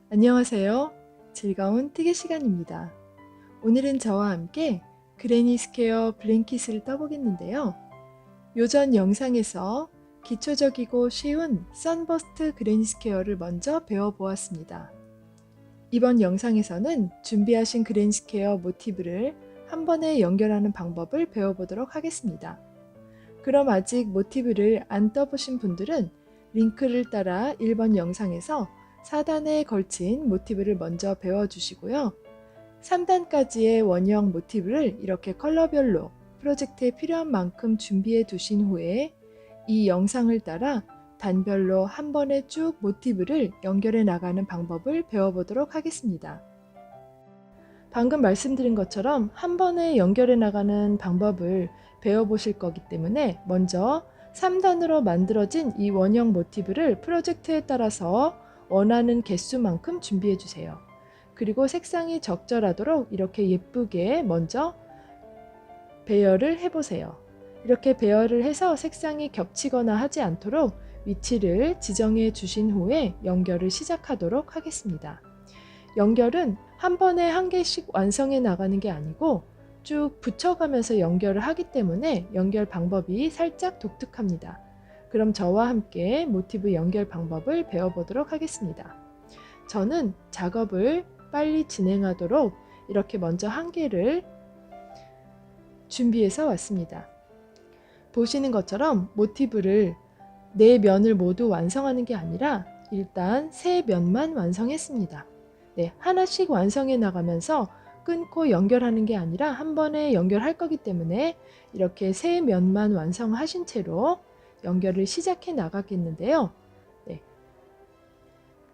안녕하세요. 즐거운 티켓 시간입니다. 오늘은 저와 함께 그레니 스퀘어 블랭킷을 떠보겠는데요. 요전 영상에서 기초적이고 쉬운 선버스트 그레니 스퀘어를 먼저 배워보았습니다. 이번 영상에서는 준비하신 그레니 스퀘어 모티브를 한 번에 연결하는 방법을 배워보도록 하겠습니다. 그럼 아직 모티브를 안 떠보신 분들은 링크를 따라 1번 영상에서 4단에 걸친 모티브를 먼저 배워주시고요. 3단까지의 원형 모티브를 이렇게 컬러별로 프로젝트에 필요한 만큼 준비해 두신 후에 이 영상을 따라 단별로 한 번에 쭉 모티브를 연결해 나가는 방법을 배워보도록 하겠습니다. 방금 말씀드린 것처럼 한 번에 연결해 나가는 방법을 배워보실 거기 때문에 먼저 3단으로 만들어진 이 원형 모티브를 프로젝트에 따라서 원하는 개수만큼 준비해 주세요. 그리고 색상이 적절하도록 이렇게 예쁘게 먼저 배열을 해보세요. 이렇게 배열을 해서 색상이 겹치거나 하지 않도록 위치를 지정해 주신 후에 연결을 시작하도록 하겠습니다. 연결은 한 번에 한 개씩 완성해 나가는 게 아니고 쭉 붙여가면서 연결을 하기 때문에 연결 방법이 살짝 독특합니다. 그럼 저와 함께 모티브 연결 방법을 배워보도록 하겠습니다. 저는 작업을 빨리 진행하도록 이렇게 먼저 한 개를 준비해서 왔습니다. 보시는 것처럼 모티브를 4면을 모두 완성하는 게 아니라 일단 3면만 완성했습니다. 네, 하나씩 완성해 나가면서 끊고 연결하는 게 아니라 한 번에 연결할 거기 때문에 이렇게 3면만 완성하신 채로 연결을 시작해 나가겠는데요. 네,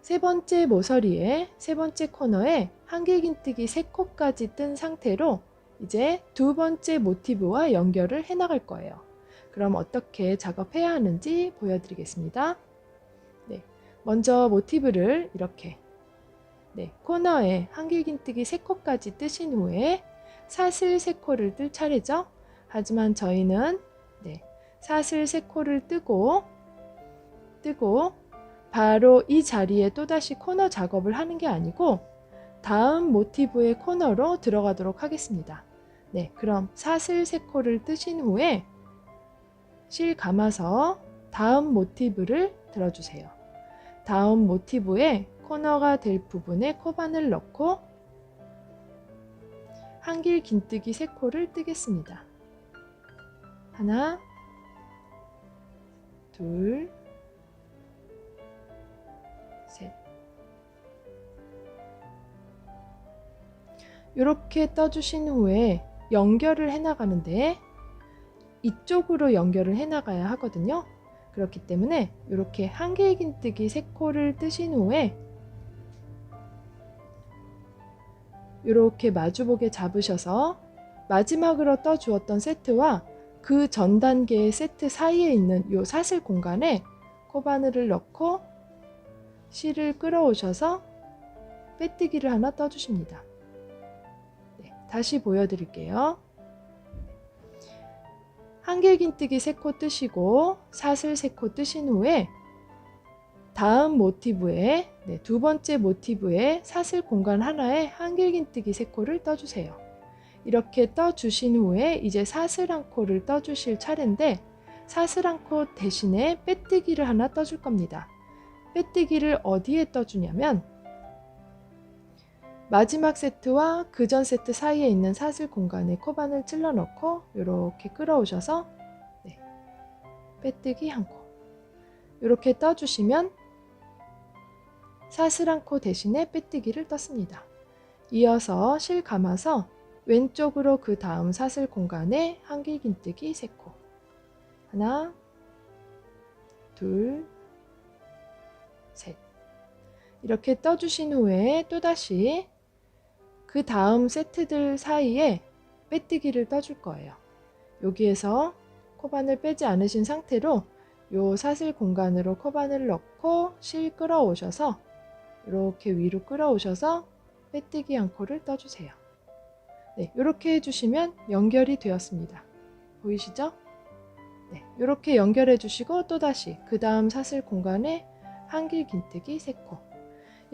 세 번째 모서리에 세 번째 코너에 한길긴뜨기 3코까지 뜬 상태로 이제 두 번째 모티브와 연결을 해 나갈 거예요. 그럼 어떻게 작업해야 하는지 보여드리겠습니다. 네, 먼저 모티브를 이렇게 코너에 한길긴뜨기 3코까지 뜨신 후에 사슬 3코를 뜰 차례죠. 하지만 저희는 사슬 3코를 뜨고 바로 이 자리에 또다시 코너 작업을 하는 게 아니고 다음 모티브의 코너로 들어가도록 하겠습니다. 네, 그럼 사슬 3코를 뜨신 후에 실 감아서 다음 모티브를 들어주세요. 다음 모티브에 코너가 될 부분에 코바늘 넣고 한길 긴뜨기 3코를 뜨겠습니다. 하나, 둘, 셋. 이렇게 떠주신 후에 연결을 해 나가는데 이쪽으로 연결을 해 나가야 하거든요. 그렇기 때문에 이렇게 한길긴뜨기 3코를 뜨신 후에 이렇게 마주보게 잡으셔서 마지막으로 떠주었던 세트와 그 전 단계의 세트 사이에 있는 이 사슬 공간에 코바늘을 넣고 실을 끌어오셔서 빼뜨기를 하나 떠주십니다. 네, 다시 보여드릴게요. 한길긴뜨기 3코 뜨시고 사슬 3코 뜨신 후에 다음 모티브에 두 번째 모티브에 사슬 공간 하나에 한길긴뜨기 3코를 떠주세요. 이렇게 떠주신 후에 이제 사슬 1코를 떠주실 차례인데 사슬 1코 대신에 빼뜨기를 하나 떠줄 겁니다. 빼뜨기를 어디에 떠주냐면 마지막 세트와 그 전 세트 사이에 있는 사슬 공간에 코바늘 찔러 넣고 이렇게 끌어오셔서 빼뜨기 1코 이렇게 떠주시면 사슬 1코 대신에 빼뜨기를 떴습니다. 이어서 실 감아서 왼쪽으로 그 다음 사슬 공간에 한길긴뜨기 3코 하나, 둘, 셋 이렇게 떠주신 후에 또다시 그 다음 세트들 사이에 빼뜨기를 떠줄 거예요. 여기에서 코바늘 빼지 않으신 상태로 요 사슬 공간으로 코바늘을 넣고 실 끌어오셔서 이렇게 위로 끌어오셔서 빼뜨기 1코를 떠주세요. 네, 이렇게 해주시면 연결이 되었습니다. 보이시죠? 네, 이렇게 연결해 주시고 또다시 그 다음 사슬 공간에 한길긴뜨기 3코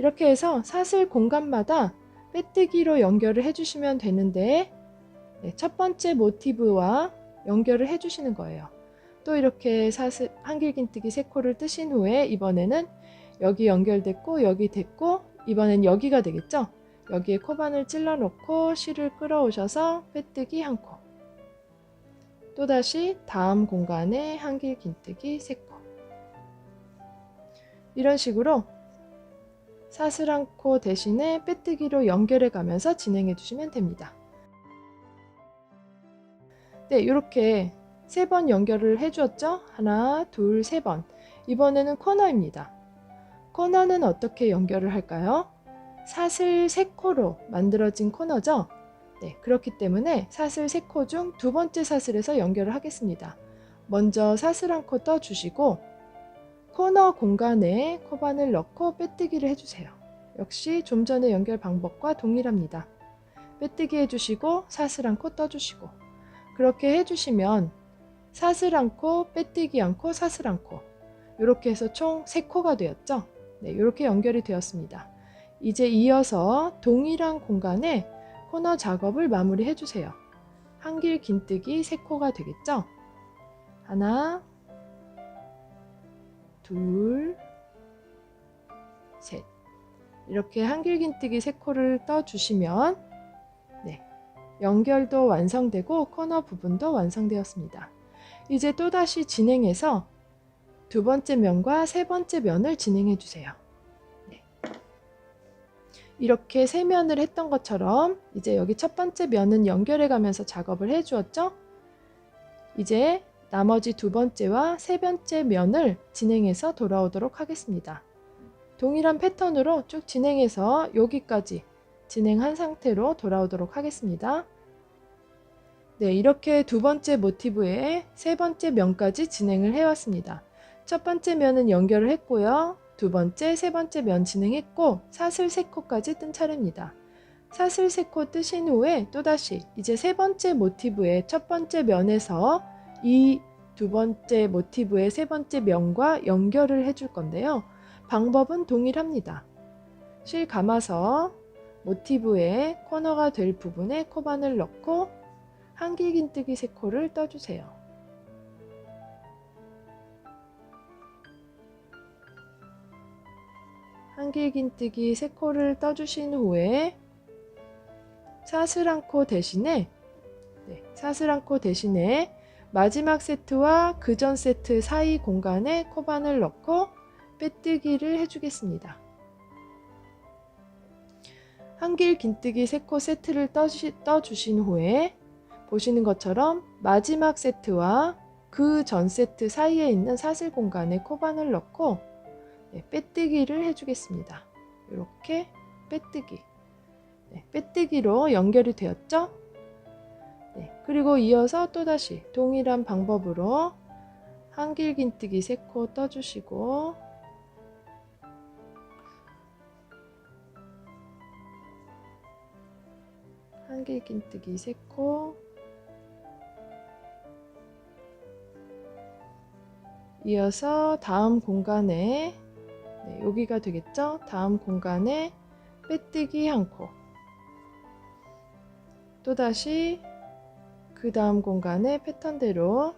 이렇게 해서 사슬 공간마다 빼뜨기로 연결을 해주시면 되는데 첫 번째 모티브와 연결을 해주시는 거예요. 또 이렇게 사슬 한길긴뜨기 3코를 뜨신 후에 이번에는 여기 연결됐고 여기 됐고 이번엔 여기가 되겠죠? 여기에 코바늘 찔러 놓고 실을 끌어오셔서 빼뜨기 1코, 또다시 다음 공간에 한길긴뜨기 3코. 이런 식으로 사슬 1코 대신에 빼뜨기로 연결해 가면서 진행해 주시면 됩니다. 네, 이렇게 3번 연결을 해 주었죠? 하나, 둘, 3번. 이번에는 코너입니다. 코너는 어떻게 연결을 할까요? 사슬 3코로 만들어진 코너죠? 네, 그렇기 때문에 사슬 3코 중 두 번째 사슬에서 연결을 하겠습니다. 먼저 사슬 1코 떠주시고 코너 공간에 코바늘 넣고 빼뜨기를 해주세요. 역시 좀 전의 연결 방법과 동일합니다. 빼뜨기 해주시고 사슬 1코 떠주시고 그렇게 해주시면 사슬 1코, 빼뜨기 1코, 사슬 1코 이렇게 해서 총 3코가 되었죠? 네, 이렇게 연결이 되었습니다. 이제 이어서 동일한 공간에 코너 작업을 마무리 해주세요. 한길긴뜨기 3코가 되겠죠? 하나, 둘, 셋. 이렇게 한길긴뜨기 3코를 떠주시면 네, 연결도 완성되고 코너 부분도 완성되었습니다. 이제 또다시 진행해서 두 번째 면과 세 번째 면을 진행해 주세요. 네. 이렇게 3면을 했던 것처럼 이제 여기 첫 번째 면은 연결해 가면서 작업을 해 주었죠? 이제 나머지 두 번째와 세 번째 면을 진행해서 돌아오도록 하겠습니다. 동일한 패턴으로 쭉 진행해서 여기까지 진행한 상태로 돌아오도록 하겠습니다. 네, 이렇게 두 번째 모티브에 세 번째 면까지 진행을 해왔습니다. 첫 번째 면은 연결을 했고요. 두 번째, 세 번째 면 진행했고 사슬 3코까지 뜬 차례입니다. 사슬 3코 뜨신 후에 또다시 이제 세 번째 모티브의 첫 번째 면에서 이 두 번째 모티브의 세 번째 면과 연결을 해줄 건데요. 방법은 동일합니다. 실 감아서 모티브의 코너가 될 부분에 코바늘 넣고 한길긴뜨기 3코를 떠주세요. 한길긴뜨기 3코를 떠주신 후에 사슬 1코 대신에 사슬 1코 대신에 마지막 세트와 그 전 세트 사이 공간에 코바늘 넣고 빼뜨기를 해주겠습니다. 한길긴뜨기 3코 세트를 떠주신 후에 보시는 것처럼 마지막 세트와 그 전 세트 사이에 있는 사슬 공간에 코바늘 넣고 빼뜨기를 해주겠습니다. 이렇게 빼뜨기. 빼뜨기로 연결이 되었죠? 그리고 이어서 또다시 동일한 방법으로 한길긴뜨기 3코 떠주시고 한길긴뜨기 3코 이어서 다음 공간에 여기가 되겠죠? 다음 공간에 빼뜨기 1코 또다시 그 다음 공간에 패턴대로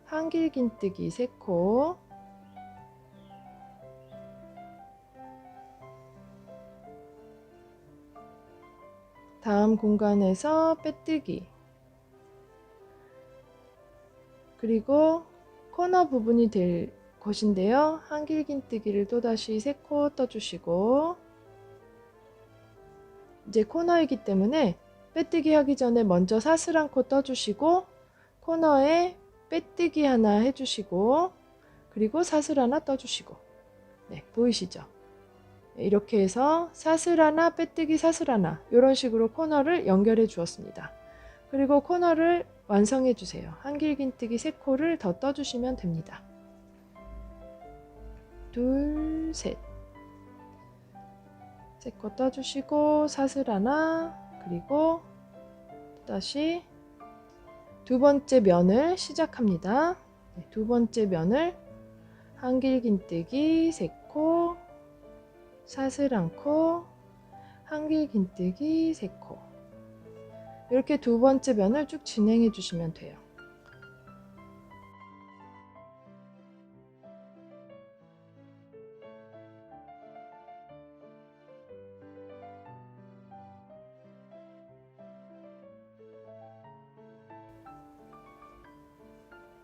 한길긴뜨기 3코 다음 공간에서 빼뜨기 그리고 코너 부분이 될 것인데요. 한길긴뜨기를 또다시 3코 떠주시고 이제 코너이기 때문에 빼뜨기 하기 전에 먼저 사슬 1코 떠주시고 코너에 빼뜨기 하나 해주시고 그리고 사슬 하나 떠주시고 보이시죠? 이렇게 해서 사슬 하나 빼뜨기 사슬 하나 이런 식으로 코너를 연결해 주었습니다. 그리고 코너를 완성해 주세요. 한길긴뜨기 3코를 더 떠주시면 됩니다. 둘, 셋 3코 떠주시고 사슬 하나 그리고 다시 두 번째 면을 시작합니다. 두 번째 면을 한길긴뜨기 3코 사슬 안고 한길 긴뜨기 3코. 이렇게 두 번째 면을 쭉 진행해 주시면 돼요.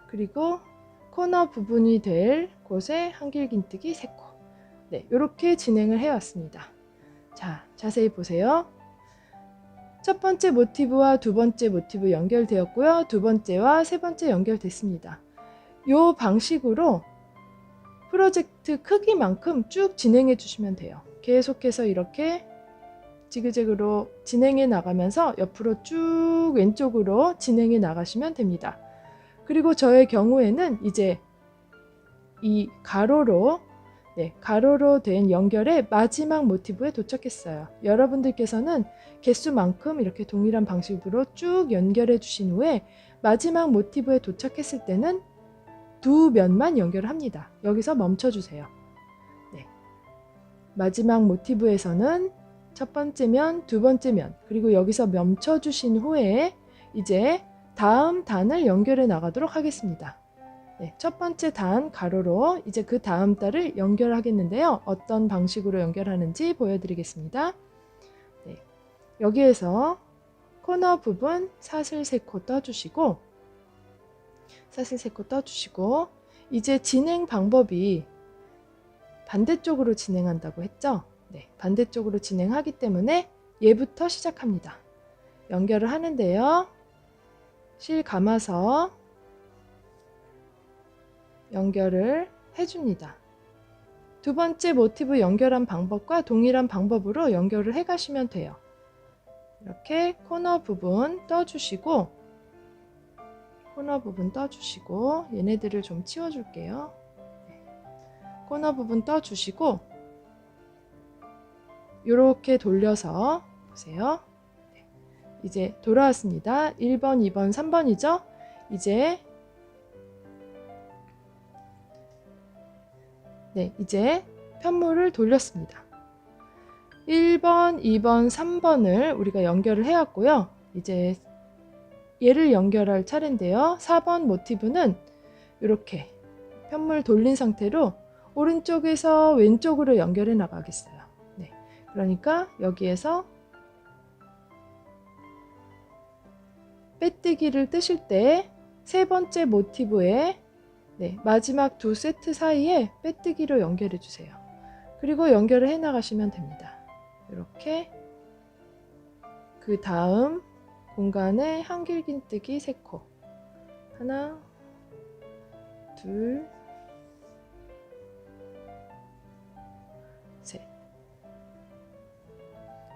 그리고 코너 부분이 될 곳에 한길 긴뜨기 3코. 네, 이렇게 진행을 해왔습니다. 자, 자세히 보세요. 첫 번째 모티브와 두 번째 모티브 연결되었고요. 두 번째와 세 번째 연결됐습니다. 이 방식으로 프로젝트 크기만큼 쭉 진행해 주시면 돼요. 계속해서 이렇게 지그재그로 진행해 나가면서 옆으로 쭉 왼쪽으로 진행해 나가시면 됩니다. 그리고 저의 경우에는 이제 이 가로로 된 연결의 마지막 모티브에 도착했어요. 여러분들께서는 개수만큼 이렇게 동일한 방식으로 쭉 연결해 주신 후에 마지막 모티브에 도착했을 때는 두 면만 연결을 합니다. 여기서 멈춰 주세요. 네. 마지막 모티브에서는 첫 번째 면, 두 번째 면, 그리고 여기서 멈춰 주신 후에 이제 다음 단을 연결해 나가도록 하겠습니다. 네, 첫 번째 단 가로로 이제 그 다음 단을 연결하겠는데요. 어떤 방식으로 연결하는지 보여드리겠습니다. 네, 여기에서 코너 부분 사슬 3코 떠주시고 이제 진행 방법이 반대쪽으로 진행한다고 했죠? 네, 반대쪽으로 진행하기 때문에 얘부터 시작합니다. 연결을 하는데요. 실 감아서 연결을 해줍니다. 두 번째 모티브 연결한 방법과 동일한 방법으로 연결을 해 가시면 돼요. 이렇게 코너 부분 떠주시고 얘네들을 좀 치워줄게요. 코너 부분 떠주시고 이렇게 돌려서 보세요. 이제 돌아왔습니다. 1번, 2번, 3번이죠? 이제 편물을 돌렸습니다. 1번, 2번, 3번을 우리가 연결을 해왔고요. 이제 얘를 연결할 차례인데요. 4번 모티브는 이렇게 편물 돌린 상태로 오른쪽에서 왼쪽으로 연결해 나가겠어요. 네, 그러니까 여기에서 빼뜨기를 뜨실 때 세 번째 모티브에 마지막 두 세트 사이에 빼뜨기로 연결해 주세요. 그리고 연결을 해 나가시면 됩니다. 이렇게 그 다음 공간에 한길 긴뜨기 3코. 하나, 둘, 셋.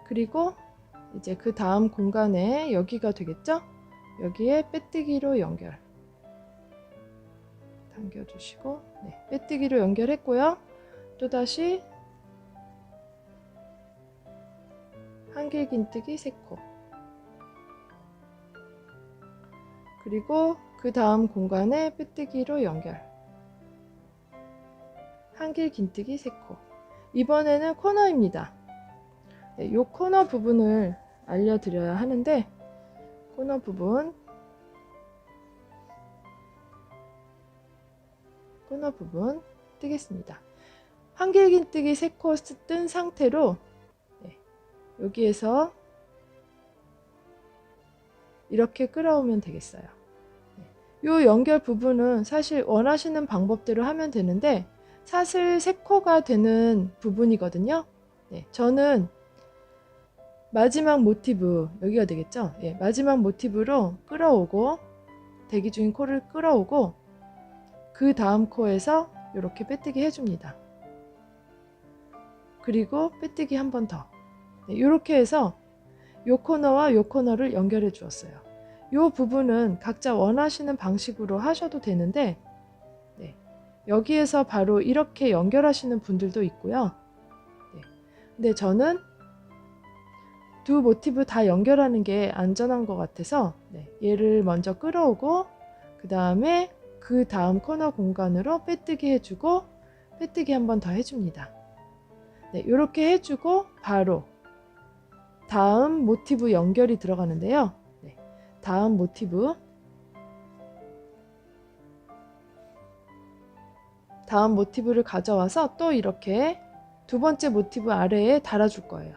그리고 이제 그 다음 공간에 여기가 되겠죠? 여기에 빼뜨기로 연결. 당겨주시고 빼뜨기로 연결했고요. 또다시 한길 긴뜨기 3코. 그리고 그 다음 공간에 빼뜨기로 연결. 한길 긴뜨기 3코. 이번에는 코너입니다. 이 코너 부분을 알려드려야 하는데 코너 부분 뜨겠습니다. 한길 긴뜨기 3코 뜬 상태로 여기에서 이렇게 끌어오면 되겠어요. 이 연결 부분은 사실 원하시는 방법대로 하면 되는데 사슬 3코가 되는 부분이거든요. 저는 마지막 모티브, 여기가 되겠죠? 마지막 모티브로 끌어오고 대기 중인 코를 끌어오고 그 다음 코에서 이렇게 빼뜨기 해줍니다. 그리고 빼뜨기 한 번 더. 이렇게 해서 이 코너와 이 코너를 연결해 주었어요. 이 부분은 각자 원하시는 방식으로 하셔도 되는데 여기에서 바로 이렇게 연결하시는 분들도 있고요. 근데 저는 두 모티브 다 연결하는 게 안전한 것 같아서 얘를 먼저 끌어오고 그 다음 코너 공간으로 빼뜨기 해주고 빼뜨기 한 번 더 해줍니다. 네, 이렇게 해주고 바로 다음 모티브 연결이 들어가는데요. 네, 다음 모티브를 가져와서 또 이렇게 두 번째 모티브 아래에 달아줄 거예요.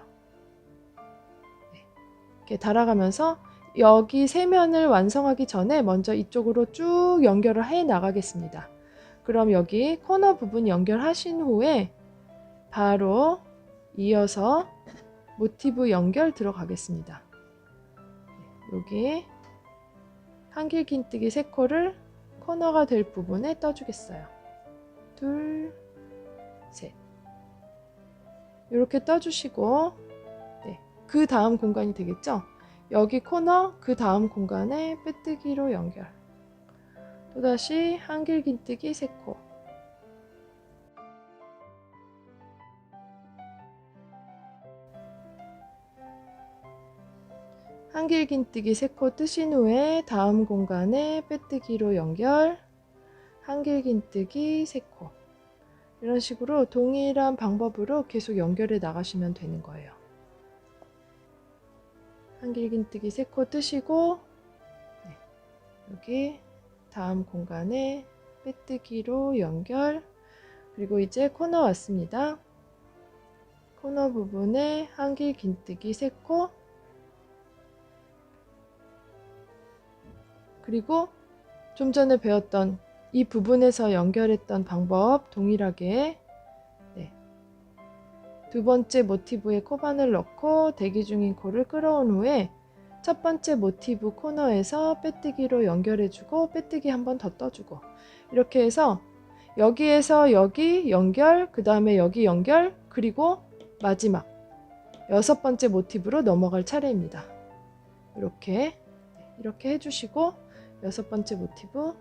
네, 이렇게 달아가면서 여기 세 면을 완성하기 전에 먼저 이쪽으로 쭉 연결을 해 나가겠습니다. 그럼 여기 코너 부분 연결하신 후에 바로 이어서 모티브 연결 들어가겠습니다. 여기 한길긴뜨기 3코를 코너가 될 부분에 떠주겠어요. 둘, 셋. 이렇게 떠주시고, 네, 그 다음 공간이 되겠죠? 여기 코너, 그 다음 공간에 빼뜨기로 연결. 또다시 한길긴뜨기 3코. 한길긴뜨기 3코 뜨신 후에 다음 공간에 빼뜨기로 연결, 한길긴뜨기 3코. 이런 식으로 동일한 방법으로 계속 연결해 나가시면 되는 거예요. 한길긴뜨기 3코 뜨시고, 네, 여기 다음 공간에 빼뜨기로 연결, 그리고 이제 코너 왔습니다. 코너 부분에 한길긴뜨기 3코, 그리고 좀 전에 배웠던 이 부분에서 연결했던 방법 동일하게, 네, 두 번째 모티브에 코바늘 넣고 대기 중인 코를 끌어온 후에 첫 번째 모티브 코너에서 빼뜨기로 연결해주고 빼뜨기 한 번 더 떠주고, 이렇게 해서 여기에서 여기 연결, 그 다음에 여기 연결, 그리고 마지막 6번째 모티브로 넘어갈 차례입니다. 이렇게 해주시고 6번째 모티브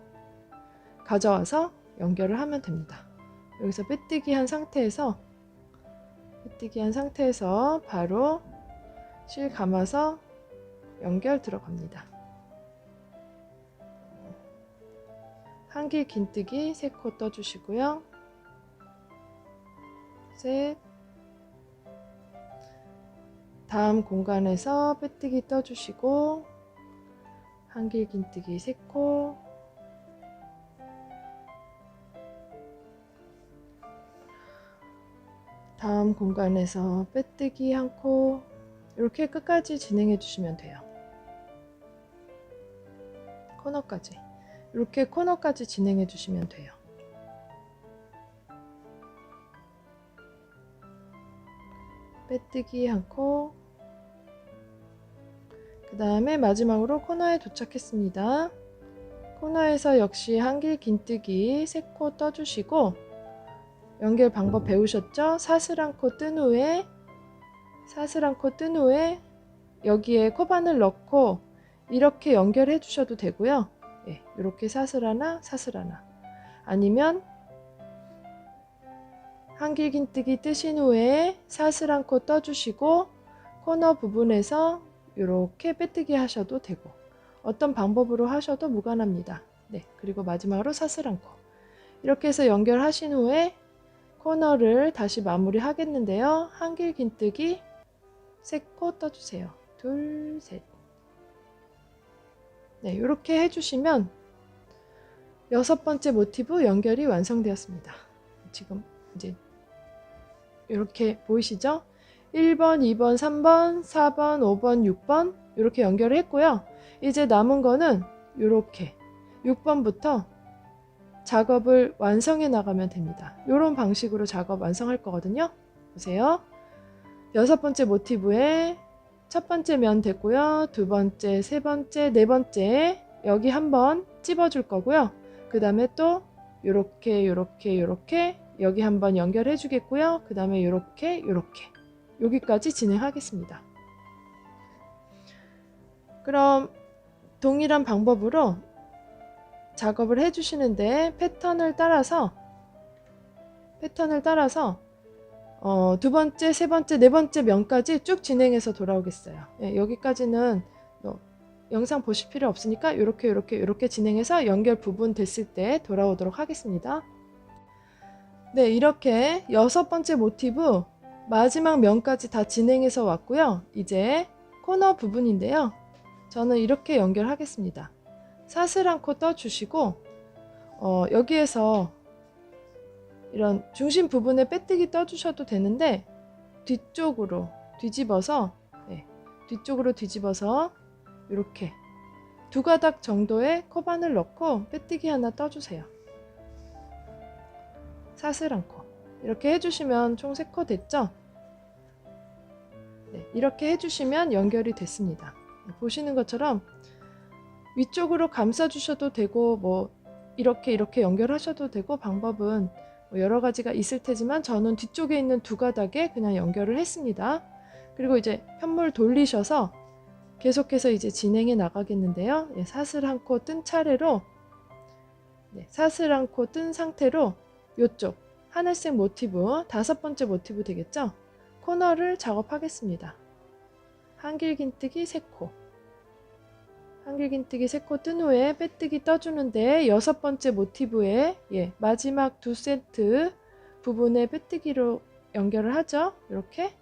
가져와서 연결을 하면 됩니다. 여기서 빼뜨기 한 상태에서 바로 실 감아서 연결 들어갑니다. 한길긴뜨기 3코 떠주시고요. 셋. 다음 공간에서 빼뜨기 떠주시고 한길긴뜨기 3코, 다음 공간에서 빼뜨기 1코, 이렇게 끝까지 진행해 주시면 돼요. 코너까지. 이렇게 코너까지 진행해 주시면 돼요. 빼뜨기 1코, 그 다음에 마지막으로 코너에 도착했습니다. 코너에서 역시 한길긴뜨기 3코 떠주시고, 연결 방법 배우셨죠? 사슬 코 뜬 후에 여기에 코바늘 넣고 이렇게 연결해 주셔도 되고요. 네, 이렇게 사슬 하나, 아니면 한길긴뜨기 뜨신 후에 사슬 코 떠주시고 코너 부분에서 이렇게 빼뜨기 하셔도 되고, 어떤 방법으로 하셔도 무관합니다. 네, 그리고 마지막으로 사슬 코. 이렇게 해서 연결하신 후에 코너를 다시 마무리 하겠는데요. 한길긴뜨기 3코 떠주세요. 둘, 셋. 네, 이렇게 해주시면 6번째 모티브 연결이 완성되었습니다. 지금 이제 이렇게 보이시죠? 1번, 2번, 3번, 4번, 5번, 6번 이렇게 연결을 했고요. 이제 남은 거는 이렇게 6번부터 작업을 완성해 나가면 됩니다. 이런 방식으로 작업 완성할 거거든요. 보세요. 6번째 모티브에 첫 번째 면 됐고요. 두 번째, 세 번째, 네 번째 여기 한번 찝어줄 거고요. 그 다음에 또 요렇게 여기 한번 연결해 주겠고요. 그 다음에 요렇게 여기까지 진행하겠습니다. 그럼 동일한 방법으로 작업을 해주시는데 패턴을 따라서 두 번째, 세 번째, 네 번째 면까지 쭉 진행해서 돌아오겠어요. 예, 여기까지는 영상 보실 필요 없으니까 이렇게 진행해서 연결 부분 됐을 때 돌아오도록 하겠습니다. 네, 이렇게 6번째 모티브 마지막 면까지 다 진행해서 왔고요. 이제 코너 부분인데요. 저는 이렇게 연결하겠습니다. 사슬 한 코 떠주시고 여기에서 이런 중심 부분에 빼뜨기 떠주셔도 되는데 뒤쪽으로 뒤집어서 뒤쪽으로 뒤집어서 이렇게 두 가닥 정도의 코바늘 넣고 빼뜨기 하나 떠주세요. 사슬 한 코 이렇게 해주시면 총 3코 됐죠? 네, 이렇게 해주시면 연결이 됐습니다. 보시는 것처럼 위쪽으로 감싸 주셔도 되고 뭐 이렇게 연결하셔도 되고 방법은 뭐 여러 가지가 있을 테지만 저는 뒤쪽에 있는 두 가닥에 그냥 연결을 했습니다. 그리고 이제 편물 돌리셔서 계속해서 이제 진행해 나가겠는데요. 사슬 한 코 뜬 차례로 사슬 한 코 뜬 상태로 이쪽 하늘색 모티브 5번째 모티브 되겠죠? 코너를 작업하겠습니다. 한길긴뜨기 3코 한길긴뜨기 3코 뜬 후에 빼뜨기 떠주는데 6번째 모티브에 마지막 2세트 부분에 빼뜨기로 연결을 하죠. 이렇게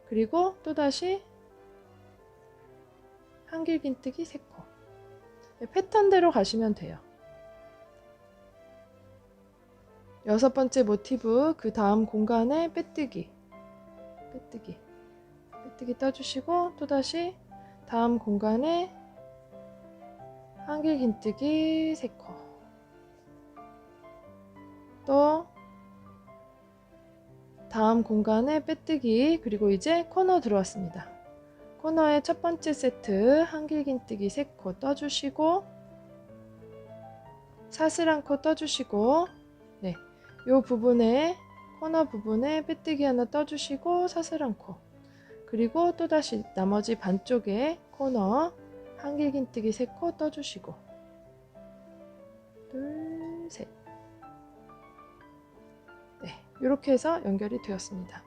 그리고 또다시 한길긴뜨기 3코 패턴대로 가시면 돼요. 6번째 모티브 그 다음 공간에 빼뜨기 떠주시고 또다시 다음 공간에 한길긴뜨기 3코 또 다음 공간에 빼뜨기 그리고 이제 코너 들어왔습니다. 코너의 첫 번째 세트 한길긴뜨기 3코 떠주시고 사슬 한 코 떠주시고 요 부분에 코너 부분에 빼뜨기 하나 떠주시고 사슬 한 코 그리고 또다시 나머지 반쪽에 코너 한길긴뜨기 3코 떠주시고 둘, 셋 이렇게 해서 연결이 되었습니다.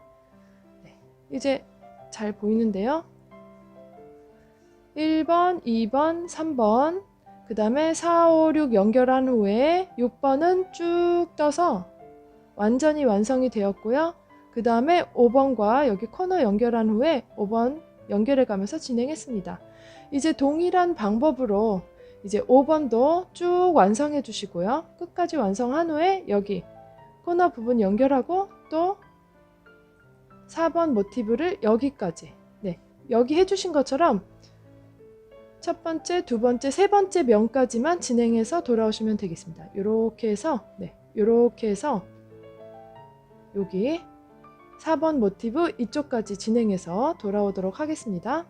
이제 잘 보이는데요. 1번, 2번, 3번 그 다음에 4, 5, 6 연결한 후에 6번은 쭉 떠서 완전히 완성이 되었고요. 그 다음에 5번과 여기 코너 연결한 후에 5번 연결해 가면서 진행했습니다. 이제 동일한 방법으로 이제 5번도 쭉 완성해 주시고요. 끝까지 완성한 후에 여기 코너 부분 연결하고 또 4번 모티브를 여기까지 여기 해주신 것처럼 첫 번째, 두 번째, 세 번째 면까지만 진행해서 돌아오시면 되겠습니다. 이렇게 해서 이렇게 해서 여기 4번 모티브 이쪽까지 진행해서 돌아오도록 하겠습니다.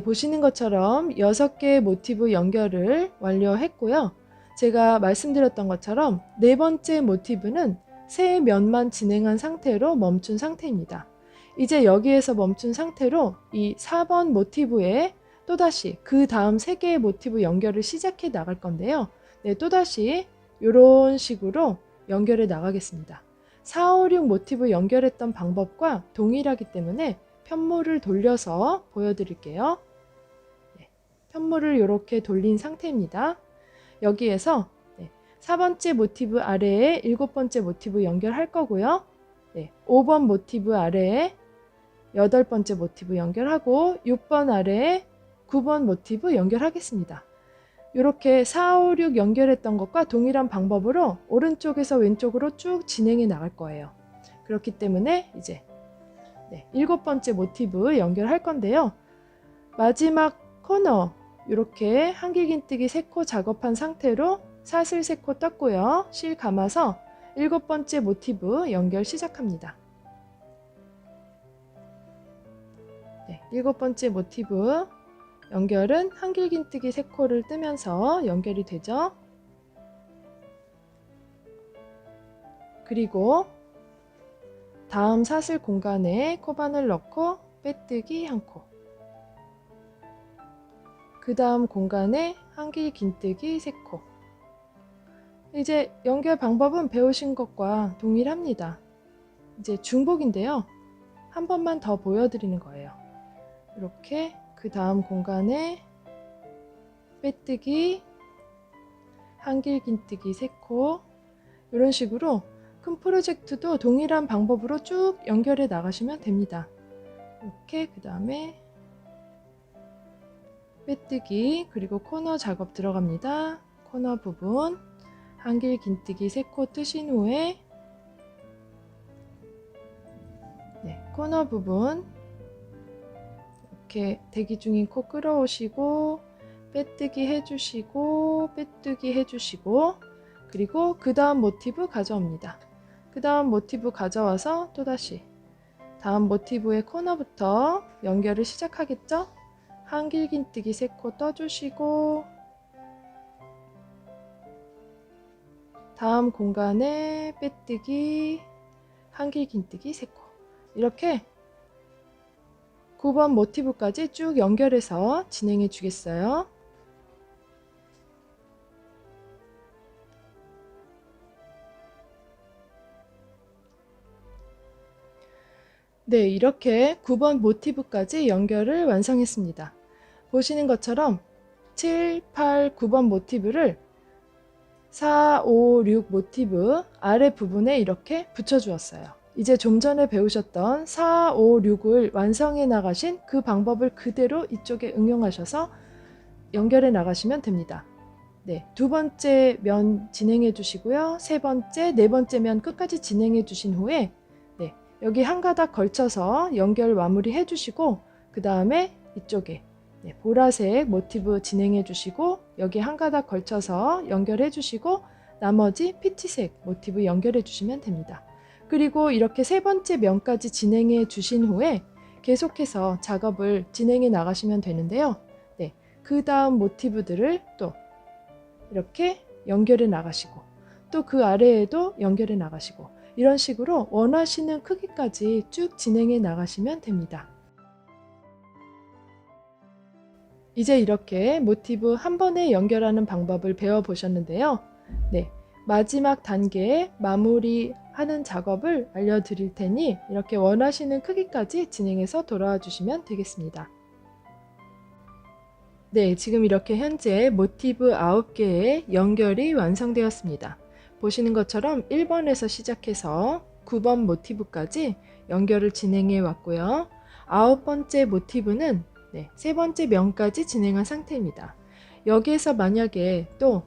보시는 것처럼 6개의 모티브 연결을 완료했고요. 제가 말씀드렸던 것처럼 네 번째 모티브는 세 면만 진행한 상태로 멈춘 상태입니다. 이제 여기에서 멈춘 상태로 이 4번 모티브에 또다시 그 다음 3개의 모티브 연결을 시작해 나갈 건데요. 또다시 이런 식으로 연결해 나가겠습니다. 4, 5, 6 모티브 연결했던 방법과 동일하기 때문에 편물을 돌려서 보여드릴게요. 편물을 이렇게 돌린 상태입니다. 여기에서 4번째 모티브 아래에 7번째 모티브 연결할 거고요. 5번 모티브 아래에 8번째 모티브 연결하고 6번 아래에 9번 모티브 연결하겠습니다. 이렇게 4, 5, 6 연결했던 것과 동일한 방법으로 오른쪽에서 왼쪽으로 쭉 진행해 나갈 거예요. 그렇기 때문에 이제 7번째 모티브 연결할 건데요. 마지막 코너 이렇게 한길긴뜨기 3코 작업한 상태로 사슬 3코 떴고요. 실 감아서 7번째 모티브 연결 시작합니다. 7번째 모티브 연결은 한길긴뜨기 3코를 뜨면서 연결이 되죠. 그리고 다음 사슬 공간에 코바늘 넣고 빼뜨기 1코 그 다음 공간에 한길긴뜨기 3코 이제 연결 방법은 배우신 것과 동일합니다. 이제 중복인데요. 한 번만 더 보여드리는 거예요. 이렇게 그 다음 공간에 빼뜨기 한길긴뜨기 3코 이런 식으로 큰 프로젝트도 동일한 방법으로 쭉 연결해 나가시면 됩니다. 이렇게 그 다음에 빼뜨기 그리고 코너 작업 들어갑니다. 코너 부분 한길 긴뜨기 3코 뜨신 후에 코너 부분 이렇게 대기 중인 코 끌어오시고 빼뜨기 해주시고 빼뜨기 해주시고 그리고 그 다음 모티브 가져옵니다. 그 다음 모티브 가져와서 또다시 다음 모티브의 코너부터 연결을 시작하겠죠? 한길 긴뜨기 3코 떠주시고 다음 공간에 빼뜨기 한길 긴뜨기 3코 이렇게 9번 모티브까지 쭉 연결해서 진행해 주겠어요. 네, 이렇게 9번 모티브까지 연결을 완성했습니다. 보시는 것처럼 7, 8, 9번 모티브를 4, 5, 6 모티브 아래 부분에 이렇게 붙여주었어요. 이제 좀 전에 배우셨던 4, 5, 6을 완성해 나가신 그 방법을 그대로 이쪽에 응용하셔서 연결해 나가시면 됩니다. 네, 두 번째 면 진행해 주시고요. 세 번째, 네 번째 면 끝까지 진행해 주신 후에 여기 한 가닥 걸쳐서 연결 마무리 해주시고 그 다음에 이쪽에 보라색 모티브 진행해 주시고 여기 한 가닥 걸쳐서 연결해 주시고 나머지 피치색 모티브 연결해 주시면 됩니다. 그리고 이렇게 세 번째 면까지 진행해 주신 후에 계속해서 작업을 진행해 나가시면 되는데요. 그 다음 모티브들을 또 이렇게 연결해 나가시고 또 그 아래에도 연결해 나가시고 이런 식으로 원하시는 크기까지 쭉 진행해 나가시면 됩니다. 이제 이렇게 모티브 한 번에 연결하는 방법을 배워보셨는데요. 마지막 단계에 마무리하는 작업을 알려드릴 테니 이렇게 원하시는 크기까지 진행해서 돌아와 주시면 되겠습니다. 지금 이렇게 현재 모티브 9개의 연결이 완성되었습니다. 보시는 것처럼 1번에서 시작해서 9번 모티브까지 연결을 진행해 왔고요. 9번째 모티브는 세 번째 면까지 진행한 상태입니다. 여기에서 만약에 또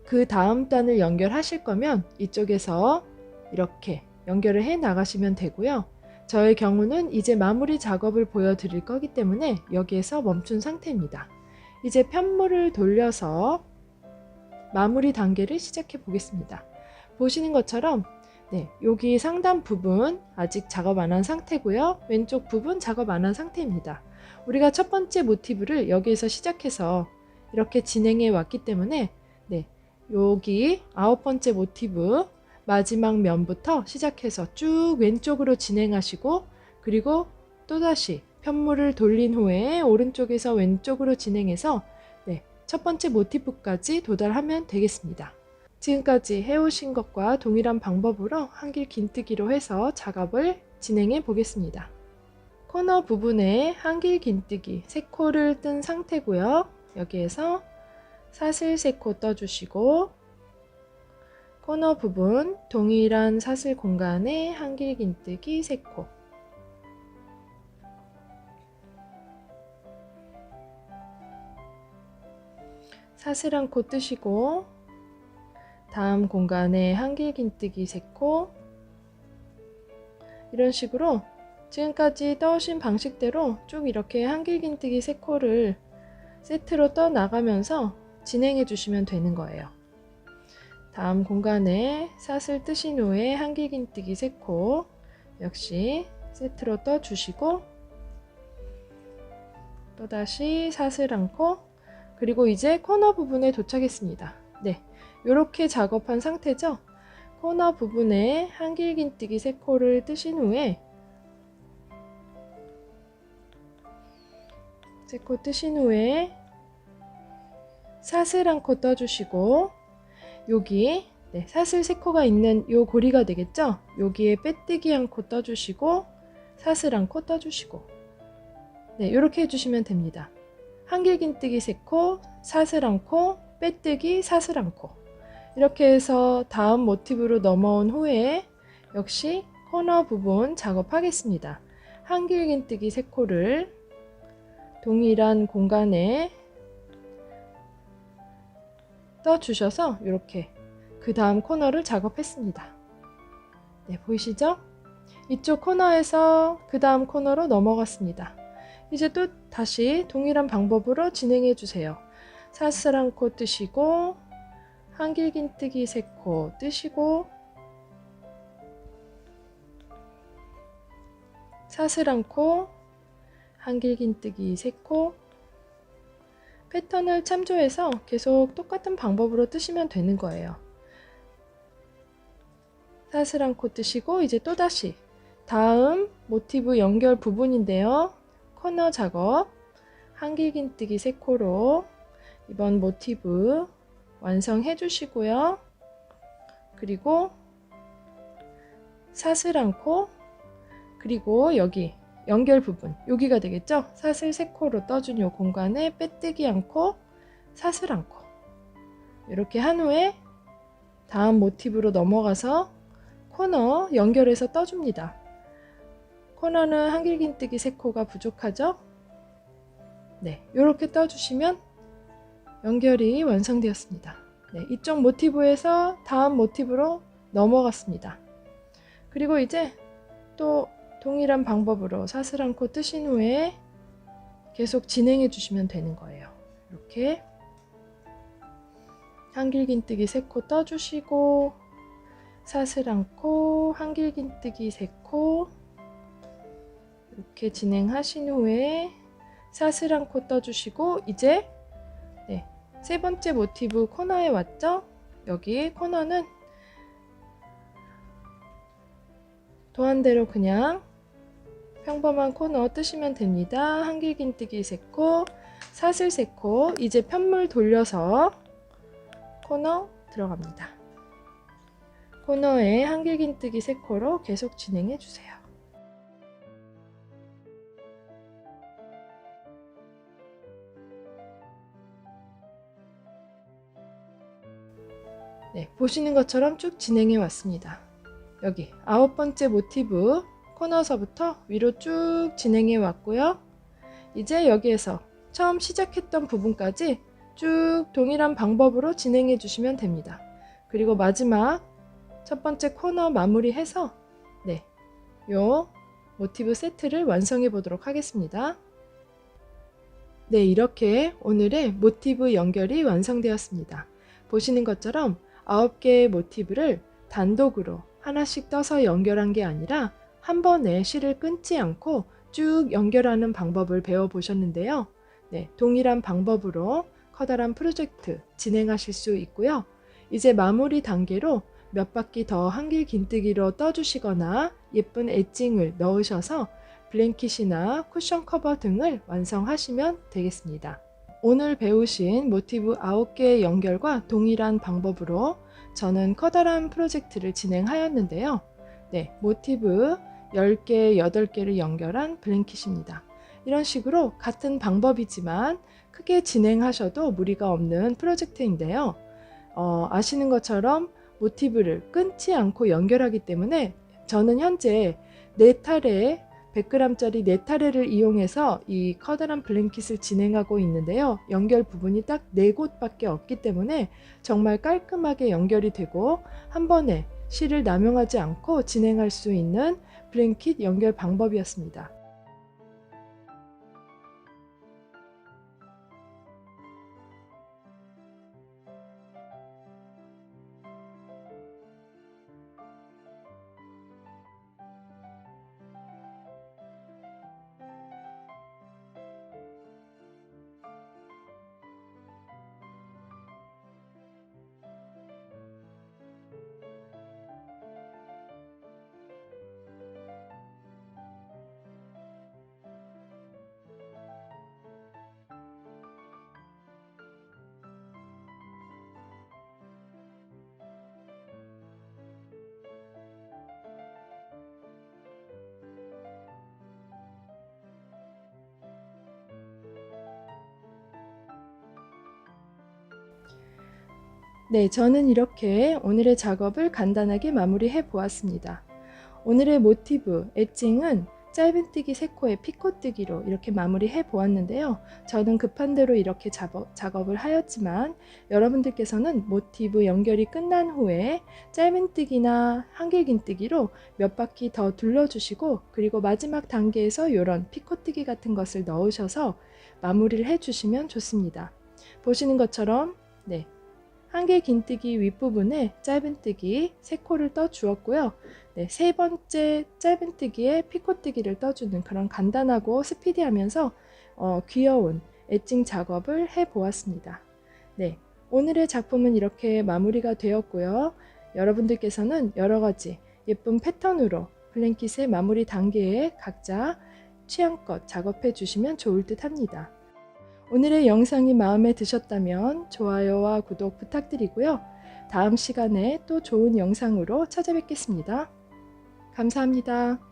그 다음 단을 연결하실 거면 이쪽에서 이렇게 연결을 해 나가시면 되고요. 저의 경우는 이제 마무리 작업을 보여드릴 거기 때문에 여기에서 멈춘 상태입니다. 이제 편물을 돌려서 마무리 단계를 시작해 보겠습니다. 보시는 것처럼 여기 상단 부분 아직 작업 안 한 상태고요. 왼쪽 부분 작업 안 한 상태입니다. 우리가 첫 번째 모티브를 여기에서 시작해서 이렇게 진행해 왔기 때문에 여기 9번째 모티브 마지막 면부터 시작해서 쭉 왼쪽으로 진행하시고 그리고 또다시 편물을 돌린 후에 오른쪽에서 왼쪽으로 진행해서 첫 번째 모티브까지 도달하면 되겠습니다. 지금까지 해오신 것과 동일한 방법으로 한길 긴뜨기로 해서 작업을 진행해 보겠습니다. 코너 부분에 한길 긴뜨기 3코를 뜬 상태고요. 여기에서 사슬 3코 떠주시고 코너 부분 동일한 사슬 공간에 한길 긴뜨기 3코 사슬 1코 뜨시고 다음 공간에 한길 긴뜨기 3코 이런 식으로 지금까지 떠오신 방식대로 쭉 이렇게 한길 긴뜨기 3코를 세트로 떠 나가면서 진행해 주시면 되는 거예요. 다음 공간에 사슬 뜨신 후에 한길 긴뜨기 3코 역시 세트로 떠 주시고 또다시 사슬 1코 그리고 이제 코너 부분에 도착했습니다. 이렇게 작업한 상태죠. 코너 부분에 한길 긴뜨기 3코를 뜨신 후에 3코 뜨신 후에 사슬 1코 떠주시고 여기 사슬 3코가 있는 요 고리가 되겠죠. 여기에 빼뜨기 1코 떠주시고 사슬 1코 떠주시고 이렇게 해주시면 됩니다. 한길 긴뜨기 3코, 사슬 1코, 빼뜨기 사슬 1코 이렇게 해서 다음 모티브로 넘어온 후에 역시 코너 부분 작업하겠습니다. 한길긴뜨기 3코를 동일한 공간에 떠주셔서 이렇게 그 다음 코너를 작업했습니다. 네, 보이시죠? 이쪽 코너에서 그 다음 코너로 넘어갔습니다. 이제 또 다시 동일한 방법으로 진행해 주세요. 사슬 1코 뜨시고 한길긴뜨기 3코 뜨시고 사슬 1코 한길긴뜨기 3코 패턴을 참조해서 계속 똑같은 방법으로 뜨시면 되는 거예요. 사슬 1코 뜨시고 이제 또다시 다음 모티브 연결 부분인데요. 코너 작업 한길긴뜨기 3코로 이번 모티브 완성해 주시고요. 그리고 사슬 1코 그리고 여기 연결 부분 여기가 되겠죠? 사슬 3코로 떠준 이 공간에 빼뜨기 1코 사슬 1코 이렇게 한 후에 다음 모티브로 넘어가서 코너 연결해서 떠줍니다. 코너는 한길긴뜨기 3코가 부족하죠? 네, 이렇게 떠주시면 연결이 완성되었습니다. 네, 이쪽 모티브에서 다음 모티브로 넘어갔습니다. 그리고 이제 또 동일한 방법으로 사슬 1코 뜨신 후에 계속 진행해 주시면 되는 거예요. 이렇게 한길긴뜨기 3코 떠주시고 사슬 1코 한길긴뜨기 3코 이렇게 진행하신 후에 사슬 1코 떠주시고 이제 네, 세 번째 모티브 코너에 왔죠? 여기 코너는 도안대로 그냥 평범한 코너 뜨시면 됩니다. 한길긴뜨기 3코 사슬 3코 이제 편물 돌려서 코너 들어갑니다. 코너에 한길긴뜨기 3코로 계속 진행해 주세요. 네, 보시는 것처럼 쭉 진행해 왔습니다. 여기 9번째 모티브 코너서부터 위로 쭉 진행해 왔고요. 이제 여기에서 처음 시작했던 부분까지 쭉 동일한 방법으로 진행해 주시면 됩니다. 그리고 마지막 첫 번째 코너 마무리해서 네, 요 모티브 세트를 완성해 보도록 하겠습니다. 네, 이렇게 오늘의 모티브 연결이 완성되었습니다. 보시는 것처럼 9개의 모티브를 단독으로 하나씩 떠서 연결한 게 아니라 한 번에 실을 끊지 않고 쭉 연결하는 방법을 배워보셨는데요. 네, 동일한 방법으로 커다란 프로젝트 진행하실 수 있고요. 이제 마무리 단계로 몇 바퀴 더 한길긴뜨기로 떠주시거나 예쁜 엣징을 넣으셔서 블랭킷이나 쿠션 커버 등을 완성하시면 되겠습니다. 오늘 배우신 모티브 9개의 연결과 동일한 방법으로 저는 커다란 프로젝트를 진행하였는데요. 네, 모티브 10개, 8개를 연결한 블랭킷입니다. 이런 식으로 같은 방법이지만 크게 진행하셔도 무리가 없는 프로젝트인데요. 아시는 것처럼 모티브를 끊지 않고 연결하기 때문에 저는 현재 4차례 100g짜리 4차례를 이용해서 이 커다란 블랭킷을 진행하고 있는데요. 연결 부분이 딱 4곳밖에 없기 때문에 정말 깔끔하게 연결이 되고 한 번에 실을 남용하지 않고 진행할 수 있는 블랭킷 연결 방법이었습니다. 네, 저는 이렇게 오늘의 작업을 간단하게 마무리해 보았습니다. 오늘의 모티브, 엣징은 짧은뜨기 3코의 피코뜨기로 이렇게 마무리해 보았는데요. 저는 급한 대로 이렇게 작업을 하였지만 여러분들께서는 모티브 연결이 끝난 후에 짧은뜨기나 한길긴뜨기로 몇 바퀴 더 둘러주시고 그리고 마지막 단계에서 이런 피코뜨기 같은 것을 넣으셔서 마무리를 해주시면 좋습니다. 보시는 것처럼 네, 한길긴뜨기 윗부분에 짧은뜨기 3코를 떠 주었고요. 네, 세 번째 짧은뜨기에 피코뜨기를 떠주는 그런 간단하고 스피디하면서 귀여운 엣징 작업을 해 보았습니다. 네, 오늘의 작품은 이렇게 마무리가 되었고요. 여러분들께서는 여러가지 예쁜 패턴으로 블랭킷의 마무리 단계에 각자 취향껏 작업해 주시면 좋을 듯 합니다. 오늘의 영상이 마음에 드셨다면 좋아요와 구독 부탁드리고요. 다음 시간에 또 좋은 영상으로 찾아뵙겠습니다. 감사합니다.